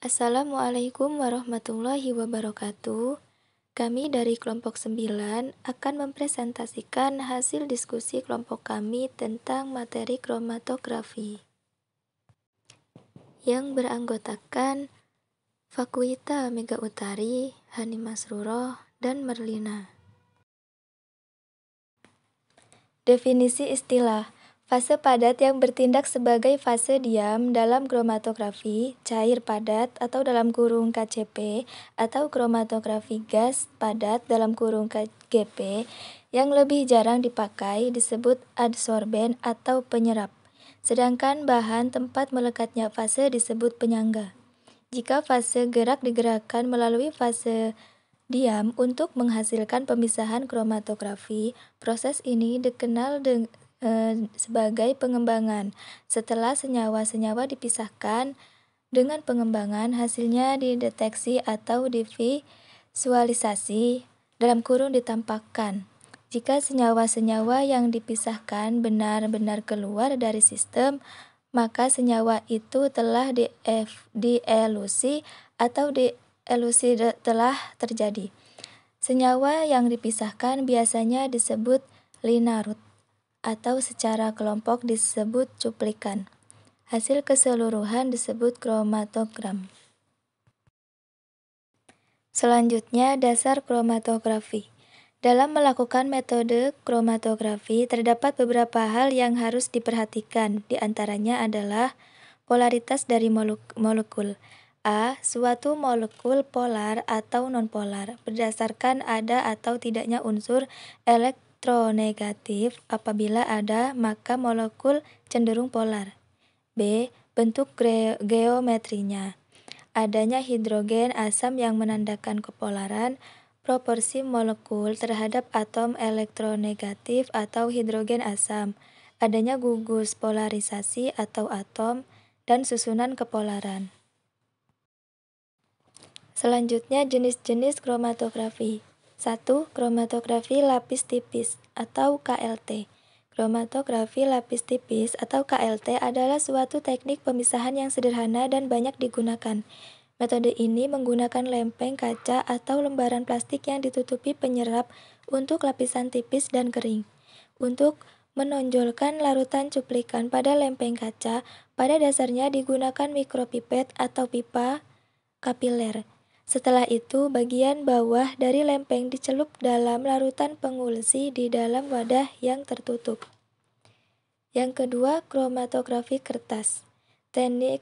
Assalamualaikum warahmatullahi wabarakatuh. Kami dari kelompok 9 akan mempresentasikan hasil diskusi kelompok kami tentang materi kromatografi yang beranggotakan Fakuita Mega Utari, Hani Masruroh, dan Merlina. Definisi istilah: fase padat yang bertindak sebagai fase diam dalam kromatografi cair padat atau dalam kurung KCP atau kromatografi gas padat dalam kurung KGP yang lebih jarang dipakai disebut adsorben atau penyerap, sedangkan bahan tempat melekatnya fase disebut penyangga. Jika fase gerak digerakkan melalui fase diam untuk menghasilkan pemisahan kromatografi, proses ini dikenal sebagai pengembangan. Setelah senyawa-senyawa dipisahkan dengan pengembangan, hasilnya dideteksi atau divisualisasi dalam kurung ditampakkan. Jika senyawa-senyawa yang dipisahkan benar-benar keluar dari sistem, maka senyawa itu telah dielusi atau elusi telah terjadi. Senyawa yang dipisahkan biasanya disebut linarut atau secara kelompok disebut cuplikan. Hasil keseluruhan disebut kromatogram. Selanjutnya, dasar kromatografi. Dalam melakukan metode kromatografi, terdapat beberapa hal yang harus diperhatikan. Di antaranya adalah polaritas dari molekul. A. Suatu molekul polar atau nonpolar berdasarkan ada atau tidaknya unsur elektronegatif. Apabila ada, maka molekul cenderung polar. B. Bentuk geometrinya. Adanya hidrogen asam yang menandakan kepolaran. Proporsi molekul terhadap atom elektronegatif atau hidrogen asam. Adanya gugus polarisasi atau atom dan susunan kepolaran. Selanjutnya, jenis-jenis kromatografi. 1. Kromatografi lapis tipis atau KLT. Kromatografi lapis tipis atau KLT adalah suatu teknik pemisahan yang sederhana dan banyak digunakan. Metode ini menggunakan lempeng kaca atau lembaran plastik yang ditutupi penyerap untuk lapisan tipis dan kering. Untuk menonjolkan larutan cuplikan pada lempeng kaca, pada dasarnya digunakan mikropipet atau pipa kapiler. Setelah itu, bagian bawah dari lempeng dicelup dalam larutan pengulsi di dalam wadah yang tertutup. Yang kedua, kromatografi kertas. Teknik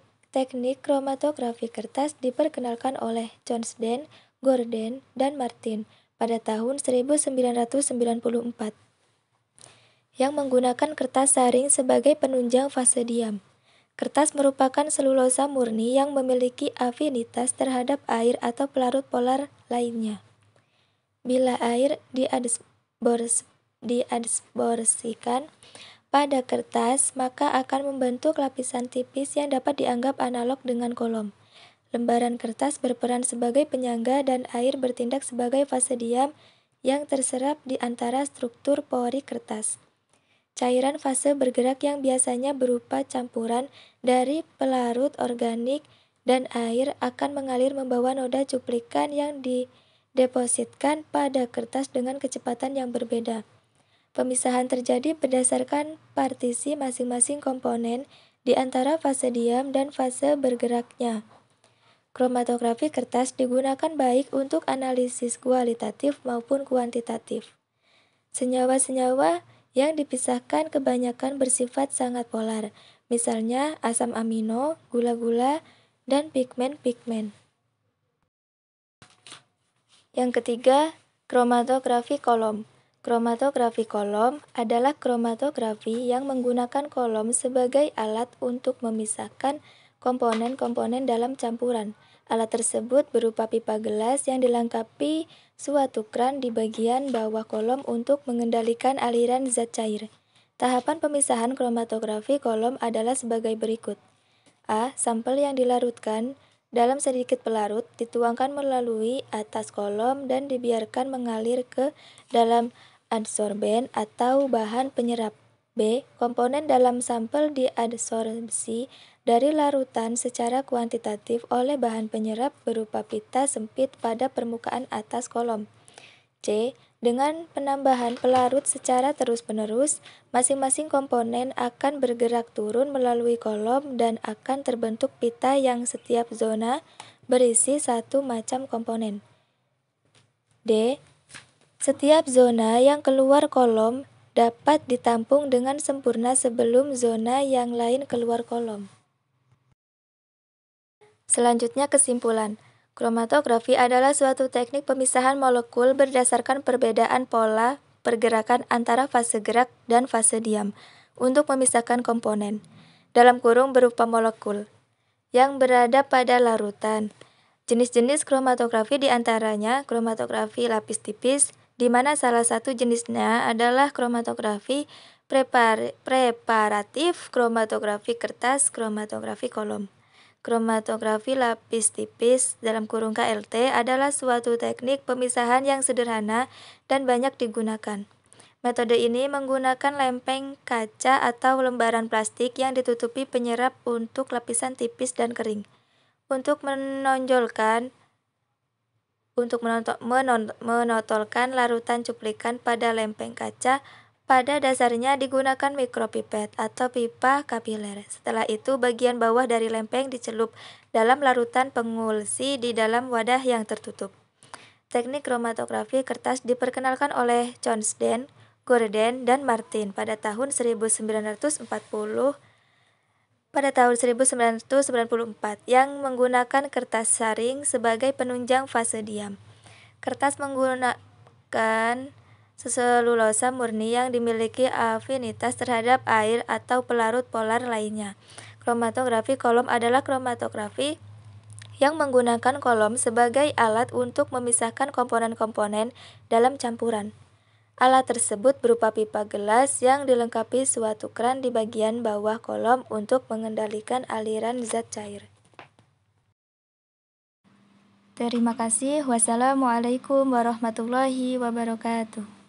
kromatografi kertas diperkenalkan oleh Johnston, Gordon, dan Martin pada tahun 1994 yang menggunakan kertas saring sebagai penunjang fase diam. Kertas merupakan selulosa murni yang memiliki afinitas terhadap air atau pelarut polar lainnya. Bila air diadsorpsikan pada kertas, maka akan membentuk lapisan tipis yang dapat dianggap analog dengan kolom. Lembaran kertas berperan sebagai penyangga dan air bertindak sebagai fase diam yang terserap di antara struktur pori kertas. Cairan fase bergerak yang biasanya berupa campuran dari pelarut organik dan air akan mengalir membawa noda cuplikan yang didepositkan pada kertas dengan kecepatan yang berbeda. Pemisahan terjadi berdasarkan partisi masing-masing komponen di antara fase diam dan fase bergeraknya. Kromatografi kertas digunakan baik untuk analisis kualitatif maupun kuantitatif. Senyawa-senyawa yang dipisahkan kebanyakan bersifat sangat polar, misalnya asam amino, gula-gula, dan pigmen-pigmen. Yang ketiga, kromatografi kolom. Kromatografi kolom adalah kromatografi yang menggunakan kolom sebagai alat untuk memisahkan komponen-komponen dalam campuran. Alat tersebut berupa pipa gelas yang dilengkapi suatu kran di bagian bawah kolom untuk mengendalikan aliran zat cair. Tahapan pemisahan kromatografi kolom adalah sebagai berikut. A. Sampel yang dilarutkan dalam sedikit pelarut dituangkan melalui atas kolom dan dibiarkan mengalir ke dalam adsorben atau bahan penyerap. B. Komponen dalam sampel diadsorpsi dari larutan secara kuantitatif oleh bahan penyerap berupa pita sempit pada permukaan atas kolom. C. Dengan penambahan pelarut secara terus-menerus, masing-masing komponen akan bergerak turun melalui kolom dan akan terbentuk pita yang setiap zona berisi satu macam komponen. D. Setiap zona yang keluar kolom dapat ditampung dengan sempurna sebelum zona yang lain keluar kolom. Selanjutnya kesimpulan. Kromatografi adalah suatu teknik pemisahan molekul berdasarkan perbedaan pola pergerakan antara fase gerak dan fase diam untuk memisahkan komponen, dalam kurung berupa molekul, yang berada pada larutan. Jenis-jenis kromatografi diantaranya kromatografi lapis tipis, di mana salah satu jenisnya adalah kromatografi preparatif, kromatografi kertas, kromatografi kolom. Kromatografi lapis tipis dalam kurung KLT adalah suatu teknik pemisahan yang sederhana dan banyak digunakan. Metode ini menggunakan lempeng kaca atau lembaran plastik yang ditutupi penyerap untuk lapisan tipis dan kering. Untuk menonjolkan menotolkan larutan cuplikan pada lempeng kaca, pada dasarnya digunakan mikropipet atau pipa kapiler. Setelah itu, bagian bawah dari lempeng dicelup dalam larutan pengulsi di dalam wadah yang tertutup. Teknik kromatografi kertas diperkenalkan oleh Chonsden, Gorden, dan Martin pada tahun 1994 yang menggunakan kertas saring sebagai penunjang fase diam. Kertas menggunakan selulosa murni yang dimiliki afinitas terhadap air atau pelarut polar lainnya. Kromatografi kolom adalah kromatografi yang menggunakan kolom sebagai alat untuk memisahkan komponen-komponen dalam campuran. Alat tersebut berupa pipa gelas yang dilengkapi suatu keran di bagian bawah kolom untuk mengendalikan aliran zat cair. Terima kasih. Wassalamualaikum warahmatullahi wabarakatuh.